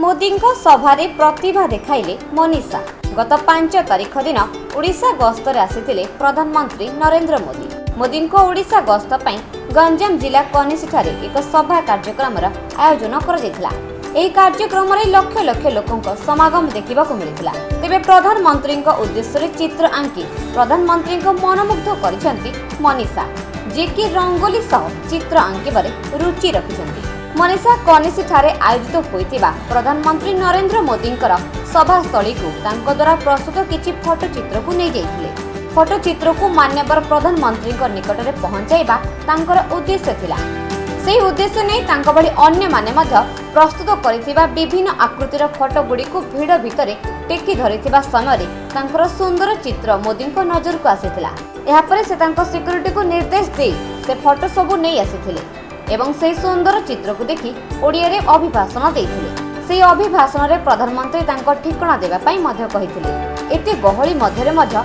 ମୋଦିଙ୍କ ସଭାରେ ପ୍ରତିଭା ଦେଖାଇଲେ ମନୀଷା। ଗତ 5 ତାରିଖ ଦିନ ଓଡ଼ିଶା ଗସ୍ତରେ ଆସିଥିଲେ ପ୍ରଧାନମନ୍ତ୍ରୀ ନରେନ୍ଦ୍ର ମୋଦି। ମୋଦିଙ୍କ ଓଡ଼ିଶା ଗସ୍ତ ପାଇଁ ଗଞ୍ଜାମ ଜିଲ୍ଲା କନିସିଠାରେ ଏକ ସଭା କାର୍ଯ୍ୟକ୍ରମର ଆୟୋଜନ କରାଯାଇଥିଲା। ଏହି କାର୍ଯ୍ୟକ୍ରମରେ ଲକ୍ଷ ଲକ୍ଷ ଲୋକଙ୍କ ସମାଗମ ଦେଖିବାକୁ ମିଳିଥିଲା। ତେବେ ପ୍ରଧାନମନ୍ତ୍ରୀଙ୍କ ଉଦ୍ଦେଶ୍ୟରେ ଚିତ୍ର ଆଙ୍କି ପ୍ରଧାନମନ୍ତ୍ରୀଙ୍କ ମନମୁଗ୍ଧ କରିଛନ୍ତି ମନୀଷା, ଯିଏକି ରଙ୍ଗୋଲି ସହ ଚିତ୍ର ଆଙ୍କିବାରେ ରୁଚି ରଖିଛନ୍ତି। ମନୀଷା କନିସିଠାରେ ଆୟୋଜିତ ହୋଇଥିବା ପ୍ରଧାନମନ୍ତ୍ରୀ ନରେନ୍ଦ୍ର ମୋଦିଙ୍କର ସଭାସ୍ଥଳୀକୁ ତାଙ୍କ ଦ୍ୱାରା ପ୍ରସ୍ତୁତ କିଛି ଫଟୋଚିତ୍ରକୁ ନେଇଯାଇଥିଲେ। ଫଟୋଚିତ୍ରକୁ ମାନ୍ୟବର ପ୍ରଧାନମନ୍ତ୍ରୀଙ୍କ ନିକଟରେ ପହଞ୍ଚାଇବା ତାଙ୍କର ଉଦ୍ଦେଶ୍ୟ ଥିଲା। ସେହି ଉଦ୍ଦେଶ୍ୟ ନେଇ ତାଙ୍କ ଭଳି ଅନ୍ୟମାନେ ମଧ୍ୟ ପ୍ରସ୍ତୁତ କରିଥିବା ବିଭିନ୍ନ ଆକୃତିର ଫଟୋଗୁଡ଼ିକୁ ଭିଡ଼ ଭିତରେ ଟେକି ଧରିଥିବା ସମୟରେ ତାଙ୍କର ସୁନ୍ଦର ଚିତ୍ର ମୋଦିଙ୍କ ନଜରକୁ ଆସିଥିଲା। ଏହାପରେ ସେ ତାଙ୍କ ସିକ୍ୟୁରିଟିକୁ ନିର୍ଦ୍ଦେଶ ଦେଇ ସେ ଫଟୋ ସବୁ ନେଇ ଆସିଥିଲେ ଏବଂ ସେହି ସୁନ୍ଦର ଚିତ୍ରକୁ ଦେଖି ଓଡ଼ିଆରେ ଅଭିଭାଷଣ ଦେଇଥିଲେ। ସେହି ଅଭିଭାଷଣରେ ପ୍ରଧାନମନ୍ତ୍ରୀ ତାଙ୍କ ଠିକଣା ଦେବା ପାଇଁ ମଧ୍ୟ କହିଥିଲେ। ଏତେ ଗହଳି ମଧ୍ୟରେ ମଧ୍ୟ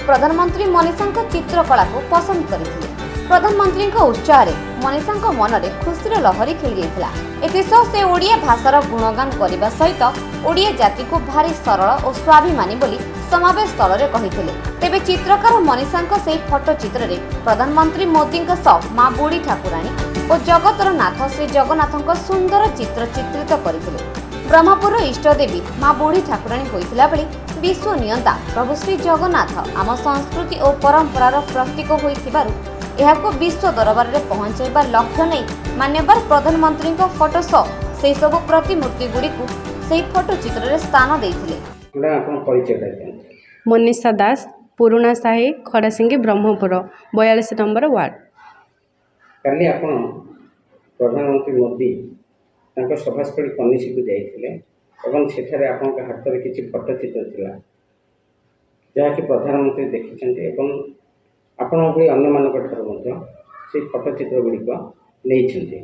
ପ୍ରଧାନମନ୍ତ୍ରୀ ମନୀଷାଙ୍କ ଚିତ୍ରକଳାକୁ ପସନ୍ଦ କରିଥିଲେ। ପ୍ରଧାନମନ୍ତ୍ରୀଙ୍କ ଉତ୍ସାହରେ ମନୀଷାଙ୍କ ମନରେ ଖୁସିର ଲହରୀ ଖେଳିଯାଇଥିଲା। ଏଥିସହ ସେ ଓଡ଼ିଆ ଭାଷାର ଗୁଣଗାନ କରିବା ସହିତ ଓଡ଼ିଆ ଜାତିକୁ ଭାରି ସରଳ ଓ ସ୍ୱାଭିମାନୀ ବୋଲି ସମାବେଶ ସ୍ଥଳରେ କହିଥିଲେ। ତେବେ ଚିତ୍ରକାର ମନୀଷାଙ୍କ ସେହି ଫଟୋ ଚିତ୍ରରେ ପ୍ରଧାନମନ୍ତ୍ରୀ ମୋଦିଙ୍କ ସହ ମା ବୁଢ଼ୀ ଠାକୁରାଣୀ ଓ ଜଗତର ନାଥ ଶ୍ରୀ ଜଗନ୍ନାଥଙ୍କ ସୁନ୍ଦର ଚିତ୍ର ଚିତ୍ରିତ କରିଥିଲେ। ବ୍ରହ୍ମପୁରର ଇଷ୍ଟଦେବୀ ମା ବୁଢ଼ୀ ଠାକୁରାଣୀ ହୋଇଥିଲା ବେଳେ ବିଶ୍ୱ ନିୟନ୍ତା ପ୍ରଭୁ ଶ୍ରୀ ଜଗନ୍ନାଥ ଆମ ସଂସ୍କୃତି ଓ ପରମ୍ପରାର ପ୍ରତୀକ ହୋଇଥିବାରୁ ଏହାକୁ ବିଶ୍ୱ ଦରବାରରେ ପହଞ୍ଚାଇବା ଲକ୍ଷ୍ୟ ନେଇ ମାନ୍ୟବର ପ୍ରଧାନମନ୍ତ୍ରୀଙ୍କ ଫଟୋ ସହ ସେହିସବୁ ପ୍ରତିମୂର୍ତ୍ତିଗୁଡ଼ିକୁ ସେହି ଫଟୋ ଚିତ୍ରରେ ସ୍ଥାନ ଦେଇଥିଲେ। ମନୀଷା ଦାସ, ପୁରୁଣା ସାହି, ଖଡ଼ାସିଙ୍ଗି, ବ୍ରହ୍ମପୁର, 42 ନମ୍ବର ୱାର୍ଡ। କାଲି ଆପଣ ପ୍ରଧାନମନ୍ତ୍ରୀ ମୋଦି ତାଙ୍କ ସଭାସ୍ଥଳୀ କନିସିକୁ ଯାଇଥିଲେ ଏବଂ ସେଠାରେ ଆପଣଙ୍କ ହାତରେ କିଛି ଫଟୋଚିତ୍ର ଥିଲା, ଯାହାକି ପ୍ରଧାନମନ୍ତ୍ରୀ ଦେଖିଛନ୍ତି ଏବଂ ଆପଣଙ୍କ ଭଳି ଅନ୍ୟମାନଙ୍କ ଠାରୁ ମଧ୍ୟ ସେହି ଫଟୋଚିତ୍ର ଗୁଡ଼ିକ ନେଇଛନ୍ତି।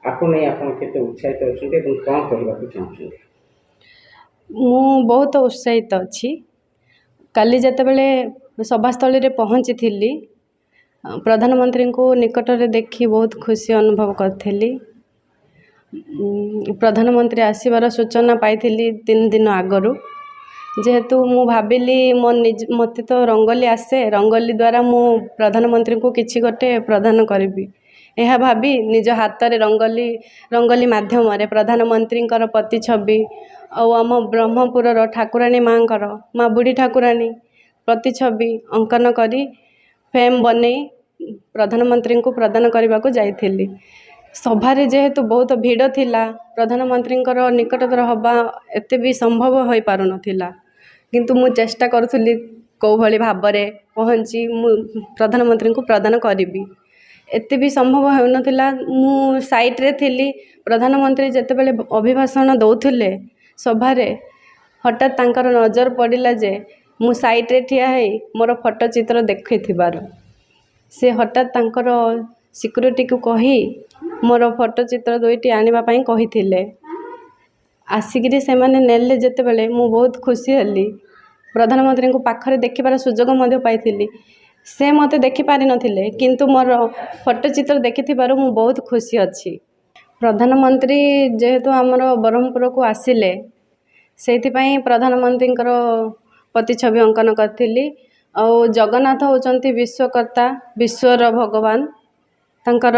ଆକୁ ନେଇ ଆପଣ କେତେ ଉତ୍ସାହିତ ଅଛନ୍ତି ଏବଂ କ'ଣ କହିବାକୁ ଚାହୁଁଛନ୍ତି? ମୁଁ ବହୁତ ଉତ୍ସାହିତ ଅଛି। କାଲି ଯେତେବେଳେ ସଭାସ୍ଥଳୀରେ ପହଞ୍ଚିଥିଲି, ପ୍ରଧାନମନ୍ତ୍ରୀଙ୍କୁ ନିକଟରେ ଦେଖି ବହୁତ ଖୁସି ଅନୁଭବ କରିଥିଲି। ପ୍ରଧାନମନ୍ତ୍ରୀ ଆସିବାର ସୂଚନା ପାଇଥିଲି 3 ଦିନ ଆଗରୁ। ଯେହେତୁ ମୁଁ ଭାବିଲି ମୋତେ ତ ରଙ୍ଗୋଲି ଆସେ, ରଙ୍ଗୋଲି ଦ୍ୱାରା ମୁଁ ପ୍ରଧାନମନ୍ତ୍ରୀଙ୍କୁ କିଛି ଗୋଟେ ପ୍ରଦାନ କରିବି। ଏହା ଭାବି ନିଜ ହାତରେ ରଙ୍ଗୋଲି ମାଧ୍ୟମରେ ପ୍ରଧାନମନ୍ତ୍ରୀଙ୍କର ପ୍ରତିଛବି ଆଉ ଆମ ବ୍ରହ୍ମପୁରର ଠାକୁରାଣୀ ମାଙ୍କର, ମା ବୁଢ଼ୀ ଠାକୁରାଣୀ ପ୍ରତିଛବି ଅଙ୍କନ କରି ଫ୍ରେମ୍ ବନେଇ ପ୍ରଧାନମନ୍ତ୍ରୀଙ୍କୁ ପ୍ରଦାନ କରିବାକୁ ଯାଇଥିଲି। ସଭାରେ ଯେହେତୁ ବହୁତ ଭିଡ଼ ଥିଲା, ପ୍ରଧାନମନ୍ତ୍ରୀଙ୍କର ନିକଟତର ହେବା ଏତେ ବି ସମ୍ଭବ ହୋଇପାରୁନଥିଲା। କିନ୍ତୁ ମୁଁ ଚେଷ୍ଟା କରୁଥିଲି କେଉଁଭଳି ଭାବରେ ପହଞ୍ଚି ମୁଁ ପ୍ରଧାନମନ୍ତ୍ରୀଙ୍କୁ ପ୍ରଦାନ କରିବି। ଏତେ ବି ସମ୍ଭବ ହେଉନଥିଲା। ମୁଁ ସାଇଟ୍ରେ ଥିଲି। ପ୍ରଧାନମନ୍ତ୍ରୀ ଯେତେବେଳେ ଅଭିଭାଷଣ ଦେଉଥିଲେ ସଭାରେ, ହଠାତ୍ ତାଙ୍କର ନଜର ପଡ଼ିଲା ଯେ ମୁଁ ସାଇଟ୍ରେ ଠିଆ ହେଇ ମୋର ଫଟୋ ଚିତ୍ର ଦେଖିଥିବାରୁ ସେ ହଠାତ୍ ତାଙ୍କର ସିକ୍ୟୁରିଟିକୁ କହି ମୋର ଫଟୋ ଚିତ୍ର 2ଟି ଆଣିବା ପାଇଁ କହିଥିଲେ। ଆସିକିରି ସେମାନେ ନେଲେ ଯେତେବେଳେ ମୁଁ ବହୁତ ଖୁସି ହେଲି। ପ୍ରଧାନମନ୍ତ୍ରୀଙ୍କୁ ପାଖରେ ଦେଖିବାର ସୁଯୋଗ ମଧ୍ୟ ପାଇଥିଲି। ସେ ମୋତେ ଦେଖିପାରିନଥିଲେ, କିନ୍ତୁ ମୋର ଫଟୋ ଚିତ୍ର ଦେଖିଥିବାରୁ ମୁଁ ବହୁତ ଖୁସି ଅଛି। ପ୍ରଧାନମନ୍ତ୍ରୀ ଯେହେତୁ ଆମର ବ୍ରହ୍ମପୁରକୁ ଆସିଲେ, ସେଇଥିପାଇଁ ପ୍ରଧାନମନ୍ତ୍ରୀଙ୍କର ପ୍ରତିଛବି ଅଙ୍କନ କରିଥିଲି। ଆଉ ଜଗନ୍ନାଥ ହେଉଛନ୍ତି ବିଶ୍ୱକର୍ତ୍ତା, ବିଶ୍ୱର ଭଗବାନ, ତାଙ୍କର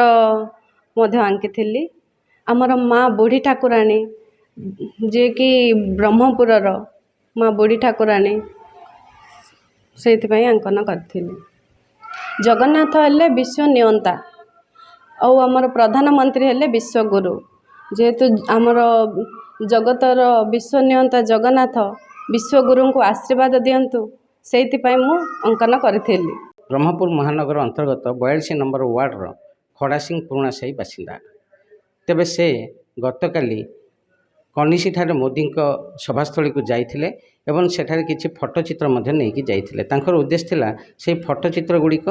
ମଧ୍ୟ ଆଙ୍କିଥିଲି। ଆମର ମା ବୁଢ଼ୀ ଠାକୁରାଣୀ, ଯିଏକି ବ୍ରହ୍ମପୁରର ମା ବୁଢ଼ୀ ଠାକୁରାଣୀ, ସେଇଥିପାଇଁ ଅଙ୍କନ କରିଥିଲି। ଜଗନ୍ନାଥ ହେଲେ ବିଶ୍ୱ ନିୟନ୍ତା ଆଉ ଆମର ପ୍ରଧାନମନ୍ତ୍ରୀ ହେଲେ ବିଶ୍ୱଗୁରୁ। ଯେହେତୁ ଆମର ଜଗତର ବିଶ୍ୱ ନିୟନ୍ତା ଜଗନ୍ନାଥ ବିଶ୍ୱଗୁରୁଙ୍କୁ ଆଶୀର୍ବାଦ ଦିଅନ୍ତୁ, ସେଇଥିପାଇଁ ମୁଁ ଅଙ୍କନ କରିଥିଲି। ବ୍ରହ୍ମପୁର ମହାନଗର ଅନ୍ତର୍ଗତ 42 ନମ୍ବର ୱାର୍ଡ଼ର ଖଡ଼ାସିଂ ପୁରୁଣା ସାହି ବାସିନ୍ଦା। ତେବେ ସେ ଗତକାଲି କନିସିଠାରେ ମୋଦିଙ୍କ ସଭାସ୍ଥଳୀକୁ ଯାଇଥିଲେ ଏବଂ ସେଠାରେ କିଛି ଫଟୋଚିତ୍ର ମଧ୍ୟ ନେଇକି ଯାଇଥିଲେ। ତାଙ୍କର ଉଦ୍ଦେଶ୍ୟ ଥିଲା ସେହି ଫଟୋଚିତ୍ର ଗୁଡ଼ିକ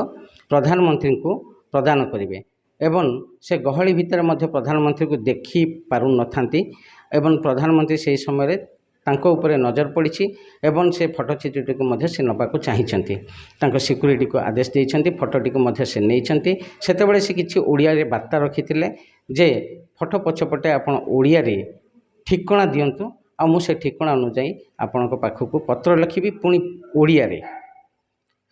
ପ୍ରଧାନମନ୍ତ୍ରୀଙ୍କୁ ପ୍ରଦାନ କରିବେ ଏବଂ ସେ ଗହଳି ଭିତରେ ମଧ୍ୟ ପ୍ରଧାନମନ୍ତ୍ରୀଙ୍କୁ ଦେଖି ପାରୁନଥାନ୍ତି ଏବଂ ପ୍ରଧାନମନ୍ତ୍ରୀ ସେହି ସମୟରେ ତାଙ୍କ ଉପରେ ନଜର ପଡ଼ିଛି ଏବଂ ସେ ଫଟୋଚିତ୍ରଟିକୁ ମଧ୍ୟ ସେ ନେବାକୁ ଚାହିଁଛନ୍ତି। ତାଙ୍କ ସିକ୍ୟୁରିଟିକୁ ଆଦେଶ ଦେଇଛନ୍ତି, ଫଟୋଟିକୁ ମଧ୍ୟ ସେ ନେଇଛନ୍ତି। ସେତେବେଳେ ସେ କିଛି ଓଡ଼ିଆରେ ବାର୍ତ୍ତା ରଖିଥିଲେ ଯେ ଫଟୋ ପଛପଟେ ଆପଣ ଓଡ଼ିଆରେ ଠିକଣା ଦିଅନ୍ତୁ ଆଉ ମୁଁ ସେ ଠିକଣା ଅନୁଯାୟୀ ଆପଣଙ୍କ ପାଖକୁ ପତ୍ର ଲେଖିବି, ପୁଣି ଓଡ଼ିଆରେ।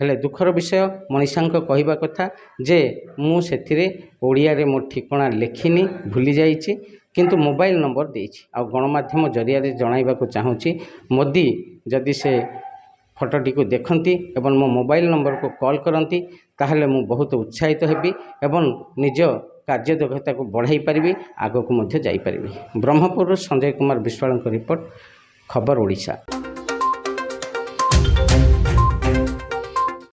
ହେଲେ ଦୁଃଖର ବିଷୟ ମନୀଷାଙ୍କ କହିବା କଥା ଯେ ମୁଁ ସେଥିରେ ଓଡ଼ିଆରେ ମୋ ଠିକଣା ଲେଖିନି, ଭୁଲି ଯାଇଛି, କିନ୍ତୁ ମୋବାଇଲ ନମ୍ବର ଦେଇଛି। ଆଉ ଗଣମାଧ୍ୟମ ଜରିଆରେ ଜଣାଇବାକୁ ଚାହୁଁଛି, ମୋଦି ଯଦି ସେ ଫଟୋଟିକୁ ଦେଖନ୍ତି ଏବଂ ମୋ ମୋବାଇଲ ନମ୍ବରକୁ କଲ୍ କରନ୍ତି ତାହେଲେ ମୁଁ ବହୁତ ଉତ୍ସାହିତ ହେବି ଏବଂ ନିଜ କାର୍ଯ୍ୟଦକ୍ଷତାକୁ ବଢ଼ାଇ ପାରିବି, ଆଗକୁ ମଧ୍ୟ ଯାଇପାରିବି। ବ୍ରହ୍ମପୁରରୁ ସଞ୍ଜୟ କୁମାର ବିଶ୍ୱାଳଙ୍କ ରିପୋର୍ଟ, ଖବର ଓଡ଼ିଶା।